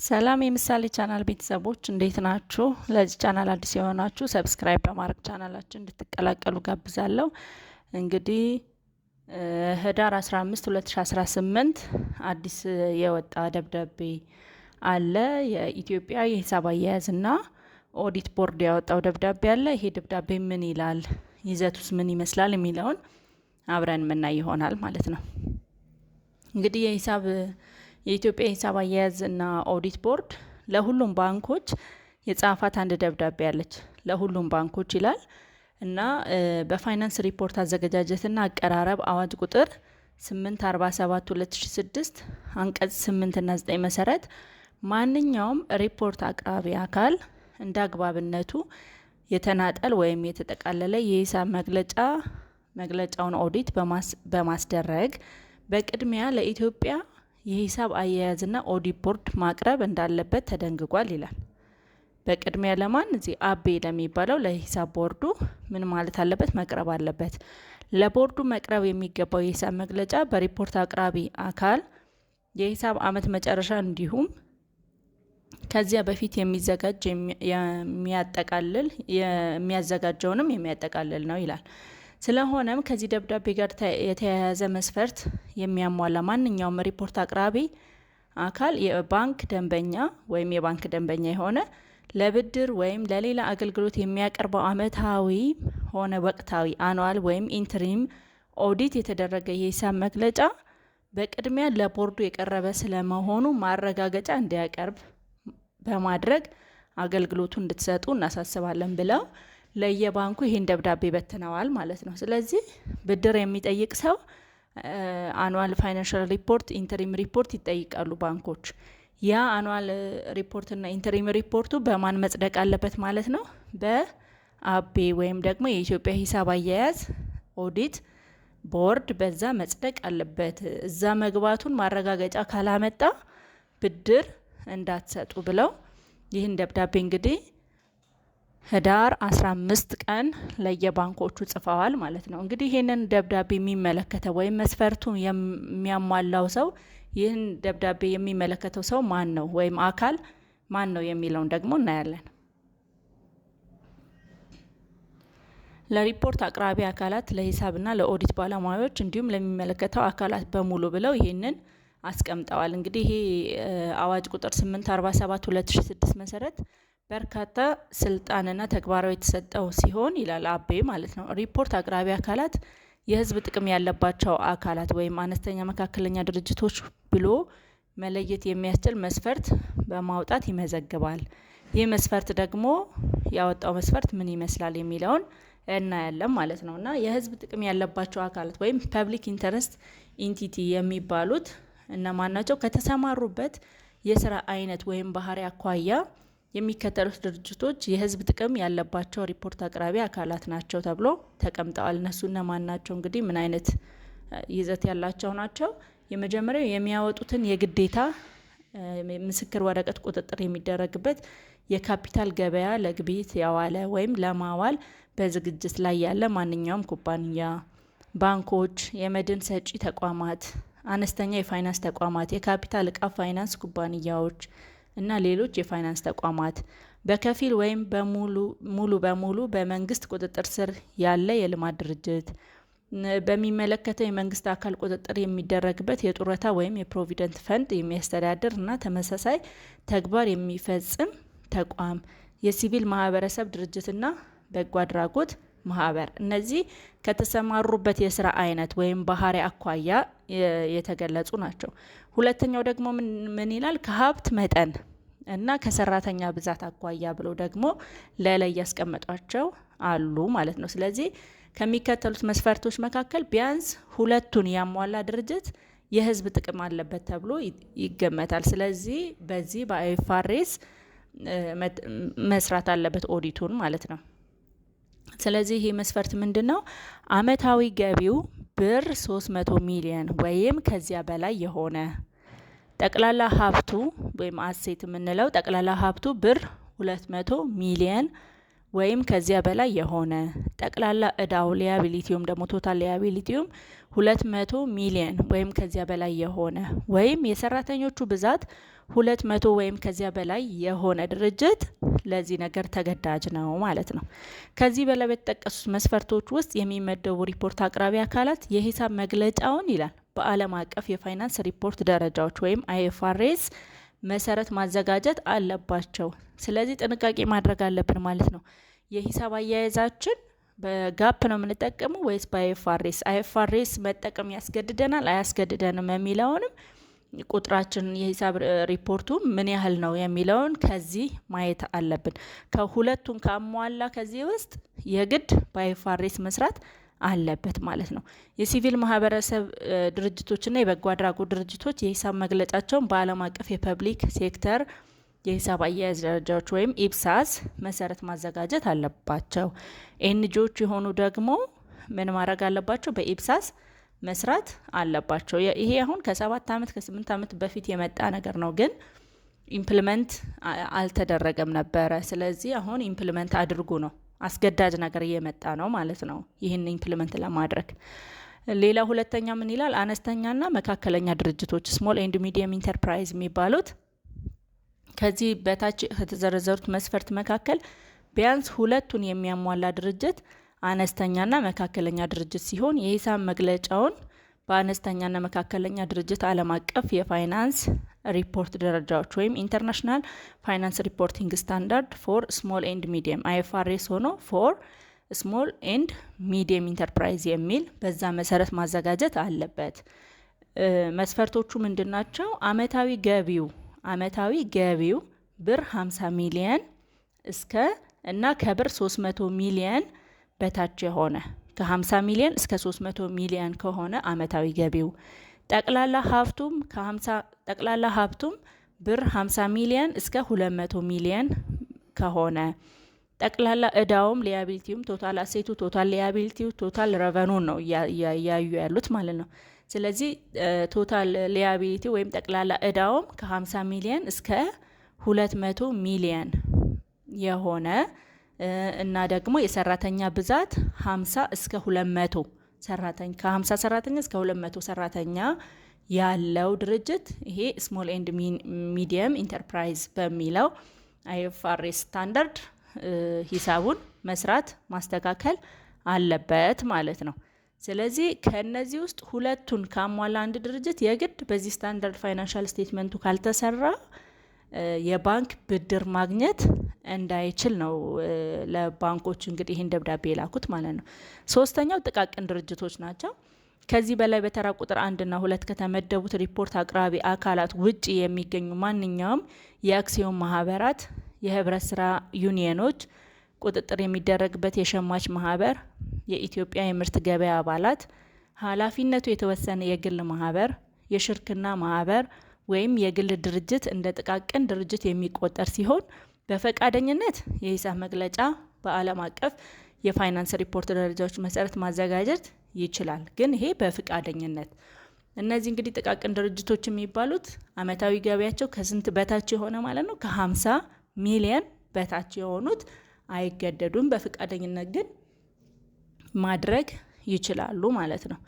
ሰላም የምሳሌ ቻናል ቤተሰቦች እንዴት ናችሁ? ለዚህ ቻናል አዲስ የሆናችሁ ሰብስክራይብ በማድረግ ቻናላችን እንድትቀላቀሉ ጋብዛለሁ። እንግዲህ ህዳር 15 2018 አዲስ የወጣ ደብዳቤ አለ። የኢትዮጵያ የሂሳብ አያያዝና ኦዲት ቦርድ ያወጣው ደብዳቤ አለ። ይሄ ደብዳቤ ምን ይላል፣ ይዘቱስ ምን ይመስላል የሚለውን አብረን የምናይ ይሆናል ማለት ነው። እንግዲህ የኢትዮጵያ የሂሳብ አያያዝና ኦዲት ቦርድ ለሁሉም ባንኮች የጻፋት አንድ ደብዳቤ አለች። ለሁሉም ባንኮች ይላል እና በፋይናንስ ሪፖርት አዘገጃጀትና አቀራረብ አዋጅ ቁጥር 847/2006 አንቀጽ 8 እና 9 መሰረት ማንኛውም ሪፖርት አቅራቢ አካል እንደ አግባብነቱ የተናጠል ወይም የተጠቃለለ የሂሳብ መግለጫውን ኦዲት በማስደረግ በቅድሚያ ለኢትዮጵያ የሂሳብ አያያዝና ኦዲት ቦርድ ማቅረብ እንዳለበት ተደንግጓል ይላል። በቅድሚያ ለማን? እዚህ አቤ ለሚባለው ለሂሳብ ቦርዱ ምን ማለት አለበት? መቅረብ አለበት። ለቦርዱ መቅረብ የሚገባው የሂሳብ መግለጫ በሪፖርት አቅራቢ አካል የሂሳብ ዓመት መጨረሻ እንዲሁም ከዚያ በፊት የሚያዘጋጀውንም የሚያጠቃልል ነው ይላል። ስለሆነም ከዚህ ደብዳቤ ጋር የተያያዘ መስፈርት የሚያሟላ ማንኛውም ሪፖርት አቅራቢ አካል የባንክ ደንበኛ ወይም የባንክ ደንበኛ የሆነ ለብድር ወይም ለሌላ አገልግሎት የሚያቀርበው ዓመታዊ ሆነ ወቅታዊ አኑዋል ወይም ኢንትሪም ኦዲት የተደረገ የሂሳብ መግለጫ በቅድሚያ ለቦርዱ የቀረበ ስለመሆኑ ማረጋገጫ እንዲያቀርብ በማድረግ አገልግሎቱ እንድትሰጡ እናሳስባለን ብለው ለየባንኩ ይሄን ደብዳቤ በትነዋል ማለት ነው። ስለዚህ ብድር የሚጠይቅ ሰው አኑዋል ፋይናንሻል ሪፖርት፣ ኢንተሪም ሪፖርት ይጠይቃሉ ባንኮች። ያ አኑዋል ሪፖርትና ኢንተሪም ሪፖርቱ በማን መጽደቅ አለበት ማለት ነው? በአቤ ወይም ደግሞ የኢትዮጵያ ሂሳብ አያያዝ ኦዲት ቦርድ በዛ መጽደቅ አለበት። እዛ መግባቱን ማረጋገጫ ካላመጣ ብድር እንዳትሰጡ ብለው ይህን ደብዳቤ እንግዲህ ህዳር 15 ቀን ለየባንኮቹ ጽፈዋል ማለት ነው። እንግዲህ ይህንን ደብዳቤ የሚመለከተው ወይም መስፈርቱን የሚያሟላው ሰው ይህን ደብዳቤ የሚመለከተው ሰው ማን ነው ወይም አካል ማን ነው የሚለውን ደግሞ እናያለን። ለሪፖርት አቅራቢ አካላት፣ ለሂሳብና ለኦዲት ባለሙያዎች እንዲሁም ለሚመለከተው አካላት በሙሉ ብለው ይህንን አስቀምጠዋል። እንግዲህ ይሄ አዋጅ ቁጥር 847/2006 መሰረት በርካታ ስልጣንና ተግባራዊ የተሰጠው ሲሆን ይላል አቤ ማለት ነው። ሪፖርት አቅራቢ አካላት የህዝብ ጥቅም ያለባቸው አካላት ወይም አነስተኛ መካከለኛ ድርጅቶች ብሎ መለየት የሚያስችል መስፈርት በማውጣት ይመዘግባል። ይህ መስፈርት ደግሞ ያወጣው መስፈርት ምን ይመስላል የሚለውን እናያለን ማለት ነው። እና የህዝብ ጥቅም ያለባቸው አካላት ወይም ፐብሊክ ኢንተረስት ኢንቲቲ የሚባሉት እነማን ናቸው? ከተሰማሩበት የስራ አይነት ወይም ባህሪ አኳያ የሚከተሉት ድርጅቶች የህዝብ ጥቅም ያለባቸው ሪፖርት አቅራቢ አካላት ናቸው ተብሎ ተቀምጠዋል። እነሱ እነማን ናቸው? እንግዲህ ምን አይነት ይዘት ያላቸው ናቸው? የመጀመሪያው የሚያወጡትን የግዴታ ምስክር ወረቀት ቁጥጥር የሚደረግበት የካፒታል ገበያ ለግብይት ያዋለ ወይም ለማዋል በዝግጅት ላይ ያለ ማንኛውም ኩባንያ፣ ባንኮች፣ የመድን ሰጪ ተቋማት፣ አነስተኛ የፋይናንስ ተቋማት፣ የካፒታል እቃ ፋይናንስ ኩባንያዎች እና ሌሎች የፋይናንስ ተቋማት፣ በከፊል ወይም ሙሉ በሙሉ በመንግስት ቁጥጥር ስር ያለ የልማት ድርጅት፣ በሚመለከተው የመንግስት አካል ቁጥጥር የሚደረግበት የጡረታ ወይም የፕሮቪደንት ፈንድ የሚያስተዳድር እና ተመሳሳይ ተግባር የሚፈጽም ተቋም፣ የሲቪል ማህበረሰብ ድርጅትና በጎ አድራጎት ማህበር። እነዚህ ከተሰማሩበት የስራ አይነት ወይም ባህሪ አኳያ የተገለጹ ናቸው። ሁለተኛው ደግሞ ምን ይላል? ከሀብት መጠን እና ከሰራተኛ ብዛት አኳያ ብለው ደግሞ ለላይ ያስቀመጧቸው አሉ ማለት ነው። ስለዚህ ከሚከተሉት መስፈርቶች መካከል ቢያንስ ሁለቱን ያሟላ ድርጅት የህዝብ ጥቅም አለበት ተብሎ ይገመታል። ስለዚህ በዚህ በአይኤፍአርኤስ መስራት አለበት ኦዲቱን ማለት ነው። ስለዚህ ይሄ መስፈርት ምንድን ነው? አመታዊ ገቢው ብር 300 ሚሊዮን ወይም ከዚያ በላይ የሆነ፣ ጠቅላላ ሀብቱ ወይም አሴት የምንለው ጠቅላላ ሀብቱ ብር 200 ሚሊዮን ወይም ከዚያ በላይ የሆነ፣ ጠቅላላ እዳው ሊያቢሊቲውም ደግሞ ቶታል ሊያቢሊቲውም 200 ሚሊዮን ወይም ከዚያ በላይ የሆነ ወይም የሰራተኞቹ ብዛት 200 ወይም ከዚያ በላይ የሆነ ድርጅት ለዚህ ነገር ተገዳጅ ነው ማለት ነው። ከዚህ በላይ በተጠቀሱት መስፈርቶች ውስጥ የሚመደቡ ሪፖርት አቅራቢ አካላት የሂሳብ መግለጫውን ይላል በዓለም አቀፍ የፋይናንስ ሪፖርት ደረጃዎች ወይም IFRS መሰረት ማዘጋጀት አለባቸው። ስለዚህ ጥንቃቄ ማድረግ አለብን ማለት ነው። የሂሳብ አያያዛችን በጋፕ ነው የምንጠቀመው ወይስ በIFRS? IFRS መጠቀም ያስገድደናል አያስገድደንም የሚለውንም ቁጥራችን የሂሳብ ሪፖርቱ ምን ያህል ነው የሚለውን ከዚህ ማየት አለብን። ከሁለቱም ካሟላ ከዚህ ውስጥ የግድ በIFRS መስራት አለበት ማለት ነው። የሲቪል ማህበረሰብ ድርጅቶችና የበጎ አድራጎት ድርጅቶች የሂሳብ መግለጫቸውን በዓለም አቀፍ የፐብሊክ ሴክተር የሂሳብ አያያዝ ደረጃዎች ወይም ኢፕሳስ መሰረት ማዘጋጀት አለባቸው። ኤንጂዎች የሆኑ ደግሞ ምን ማድረግ አለባቸው? በኢፕሳስ መስራት አለባቸው። ይሄ አሁን ከ7 ዓመት ከ8 ዓመት በፊት የመጣ ነገር ነው፣ ግን ኢምፕሊመንት አልተደረገም ነበረ። ስለዚህ አሁን ኢምፕሊመንት አድርጉ ነው፣ አስገዳጅ ነገር እየመጣ ነው ማለት ነው ይህን ኢምፕሊመንት ለማድረግ። ሌላ ሁለተኛ ምን ይላል? አነስተኛና መካከለኛ ድርጅቶች ስሞል ኤንድ ሚዲየም ኢንተርፕራይዝ የሚባሉት ከዚህ በታች ከተዘረዘሩት መስፈርት መካከል ቢያንስ ሁለቱን የሚያሟላ ድርጅት አነስተኛና መካከለኛ ድርጅት ሲሆን የሂሳብ መግለጫውን በአነስተኛና መካከለኛ ድርጅት ዓለም አቀፍ የፋይናንስ ሪፖርት ደረጃዎች ወይም ኢንተርናሽናል ፋይናንስ ሪፖርቲንግ ስታንዳርድ ፎር ስሞል ኤንድ ሚዲየም IFRS ሆኖ ፎር ስሞል ኤንድ ሚዲየም ኢንተርፕራይዝ የሚል በዛ መሰረት ማዘጋጀት አለበት። መስፈርቶቹ ምንድናቸው? አመታዊ ገቢው ብር 50 ሚሊየን እስከ እና ከብር 300 ሚሊየን በታች የሆነ ከ50 ሚሊየን እስከ 300 ሚሊየን ከሆነ አመታዊ ገቢው፣ ጠቅላላ ሀብቱም ብር 50 ሚሊየን እስከ 200 ሚሊየን ከሆነ፣ ጠቅላላ እዳውም ሊያቢሊቲውም ቶታል አሴቱ ቶታል ሊያቢሊቲው ቶታል ረቨኑን ነው እያዩ ያሉት ማለት ነው። ስለዚህ ቶታል ሊያቢሊቲ ወይም ጠቅላላ እዳውም ከ50 ሚሊየን እስከ 200 ሚሊየን የሆነ እና ደግሞ የሰራተኛ ብዛት 50 እስከ 200 ሰራተኛ ከ50 ሰራተኛ እስከ 200 ሰራተኛ ያለው ድርጅት ይሄ ስሞል ኤንድ ሚዲየም ኢንተርፕራይዝ በሚለው IFRS ስታንዳርድ ሂሳቡን መስራት ማስተካከል አለበት ማለት ነው። ስለዚህ ከነዚህ ውስጥ ሁለቱን ካሟላ አንድ ድርጅት የግድ በዚህ ስታንዳርድ ፋይናንሻል ስቴትመንቱ ካልተሰራ የባንክ ብድር ማግኘት እንዳይችል ነው ለባንኮች እንግዲህ ይህን ደብዳቤ የላኩት ማለት ነው። ሶስተኛው ጥቃቅን ድርጅቶች ናቸው። ከዚህ በላይ በተራ ቁጥር 1 እና 2 ከተመደቡት ሪፖርት አቅራቢ አካላት ውጪ የሚገኙ ማንኛውም የአክሲዮን ማህበራት፣ የህብረት ስራ ዩኒየኖች፣ ቁጥጥር የሚደረግበት የሸማች ማህበር፣ የኢትዮጵያ የምርት ገበያ አባላት፣ ኃላፊነቱ የተወሰነ የግል ማህበር፣ የሽርክና ማህበር ወይም የግል ድርጅት እንደ ጥቃቅን ድርጅት የሚቆጠር ሲሆን በፈቃደኝነት የሂሳብ መግለጫ በዓለም አቀፍ የፋይናንስ ሪፖርት ደረጃዎች መሰረት ማዘጋጀት ይችላል። ግን ይሄ በፈቃደኝነት። እነዚህ እንግዲህ ጥቃቅን ድርጅቶች የሚባሉት አመታዊ ገቢያቸው ከስንት በታች የሆነ ማለት ነው? ከ50 ሚሊየን በታች የሆኑት አይገደዱም። በፈቃደኝነት ግን ማድረግ ይችላሉ ማለት ነው።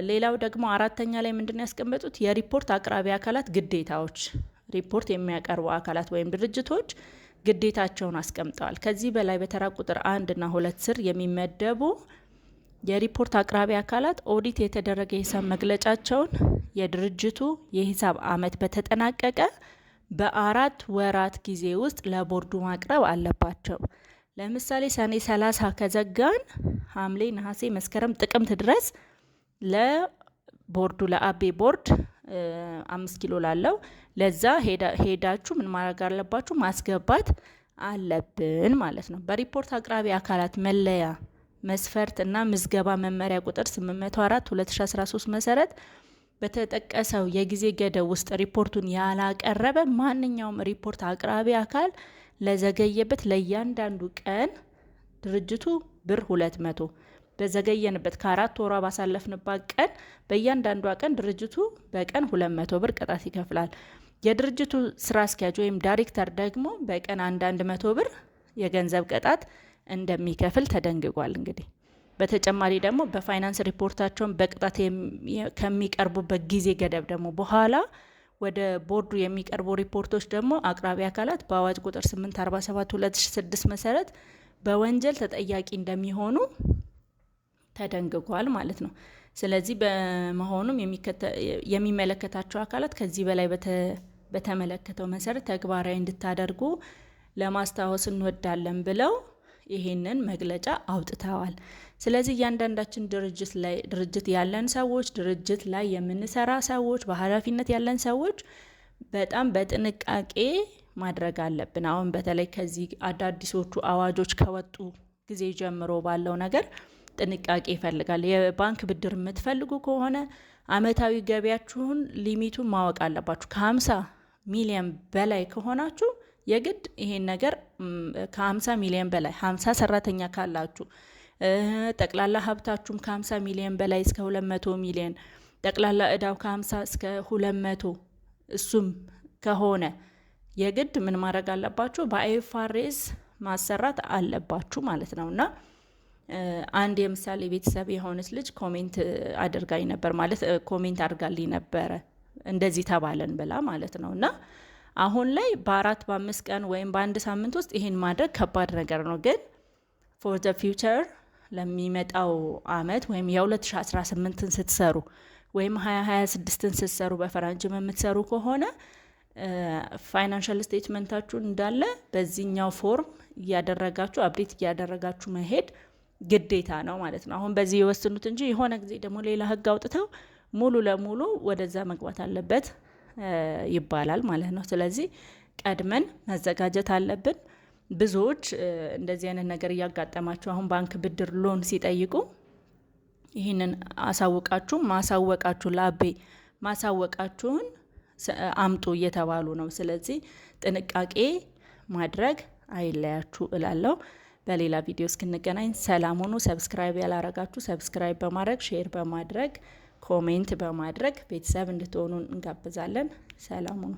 ሌላው ደግሞ አራተኛ ላይ ምንድነው ያስቀመጡት? የሪፖርት አቅራቢ አካላት ግዴታዎች። ሪፖርት የሚያቀርቡ አካላት ወይም ድርጅቶች ግዴታቸውን አስቀምጠዋል። ከዚህ በላይ በተራ ቁጥር 1 እና 2 ስር የሚመደቡ የሪፖርት አቅራቢ አካላት ኦዲት የተደረገ የሂሳብ መግለጫቸውን የድርጅቱ የሂሳብ አመት በተጠናቀቀ በ4 ወራት ጊዜ ውስጥ ለቦርዱ ማቅረብ አለባቸው። ለምሳሌ ሰኔ 30 ከዘጋን ሐምሌ፣ ነሐሴ፣ መስከረም፣ ጥቅምት ድረስ ለቦርዱ ለአቤ ቦርድ 5 ኪሎ ላለው ለዛ ሄዳችሁ ምን ማድረግ አለባችሁ? ማስገባት አለብን ማለት ነው። በሪፖርት አቅራቢ አካላት መለያ መስፈርት እና ምዝገባ መመሪያ ቁጥር 804/2013 መሰረት በተጠቀሰው የጊዜ ገደብ ውስጥ ሪፖርቱን ያላቀረበ ማንኛውም ሪፖርት አቅራቢ አካል ለዘገየበት ለእያንዳንዱ ቀን ድርጅቱ ብር 200 በዘገየንበት ከ4 ወሯ ባሳለፍንባት ቀን በእያንዳንዷ ቀን ድርጅቱ በቀን 200 ብር ቅጣት ይከፍላል። የድርጅቱ ስራ አስኪያጅ ወይም ዳይሬክተር ደግሞ በቀን 100 ብር የገንዘብ ቅጣት እንደሚከፍል ተደንግጓል። እንግዲህ በተጨማሪ ደግሞ በፋይናንስ ሪፖርታቸውን በቅጣት ከሚቀርቡበት ጊዜ ገደብ ደግሞ በኋላ ወደ ቦርዱ የሚቀርቡ ሪፖርቶች ደግሞ አቅራቢ አካላት በአዋጅ ቁጥር 847/2006 መሰረት በወንጀል ተጠያቂ እንደሚሆኑ ተደንግጓል ማለት ነው። ስለዚህ በመሆኑም የሚመለከታቸው አካላት ከዚህ በላይ በተመለከተው መሰረት ተግባራዊ እንድታደርጉ ለማስታወስ እንወዳለን ብለው ይሄንን መግለጫ አውጥተዋል። ስለዚህ እያንዳንዳችን ድርጅት ያለን ሰዎች፣ ድርጅት ላይ የምንሰራ ሰዎች፣ በኃላፊነት ያለን ሰዎች በጣም በጥንቃቄ ማድረግ አለብን። አሁን በተለይ ከዚህ አዳዲሶቹ አዋጆች ከወጡ ጊዜ ጀምሮ ባለው ነገር ጥንቃቄ ይፈልጋል። የባንክ ብድር የምትፈልጉ ከሆነ አመታዊ ገቢያችሁን ሊሚቱን ማወቅ አለባችሁ። ከ50 ሚሊዮን በላይ ከሆናችሁ የግድ ይሄን ነገር ከ50 ሚሊዮን በላይ 50 ሰራተኛ ካላችሁ ጠቅላላ ሀብታችሁም ከ50 ሚሊዮን በላይ እስከ 200 ሚሊዮን ጠቅላላ እዳው ከ50 እስከ 200 እሱም ከሆነ የግድ ምን ማድረግ አለባችሁ? በአይኤፍአርኤስ ማሰራት አለባችሁ ማለት ነውና አንድ የምሳሌ ቤተሰብ የሆነች ልጅ ኮሜንት አድርጋኝ ነበር ማለት ኮሜንት አድርጋልኝ ነበረ እንደዚህ ተባለን ብላ ማለት ነውና አሁን ላይ በ4-5 ቀን ወይም በአንድ ሳምንት ውስጥ ይሄን ማድረግ ከባድ ነገር ነው። ግን ፎር ዘ ፊውቸር ለሚመጣው አመት ወይም የ2018ን ስትሰሩ ወይም 2026ን ስትሰሩ በፈረንጅም የምትሰሩ ከሆነ ፋይናንሻል ስቴትመንታችሁን እንዳለ በዚህኛው ፎርም እያደረጋችሁ አፕዴት እያደረጋችሁ መሄድ ግዴታ ነው ማለት ነው። አሁን በዚህ የወስኑት እንጂ የሆነ ጊዜ ደግሞ ሌላ ህግ አውጥተው ሙሉ ለሙሉ ወደዛ መግባት አለበት ይባላል ማለት ነው። ስለዚህ ቀድመን መዘጋጀት አለብን። ብዙዎች እንደዚህ አይነት ነገር እያጋጠማችሁ አሁን ባንክ ብድር ሎን ሲጠይቁ ይህንን ማሳወቃችሁ ለአቤ ማሳወቃችሁን አምጡ እየተባሉ ነው። ስለዚህ ጥንቃቄ ማድረግ አይለያችሁ እላለሁ። በሌላ ቪዲዮ እስክንገናኝ ሰላም ሁኑ። ሰብስክራይብ ያላረጋችሁ ሰብስክራይብ በማድረግ ሼር በማድረግ ኮሜንት በማድረግ ቤተሰብ እንድትሆኑ እንጋብዛለን። ሰላም ሁኑ።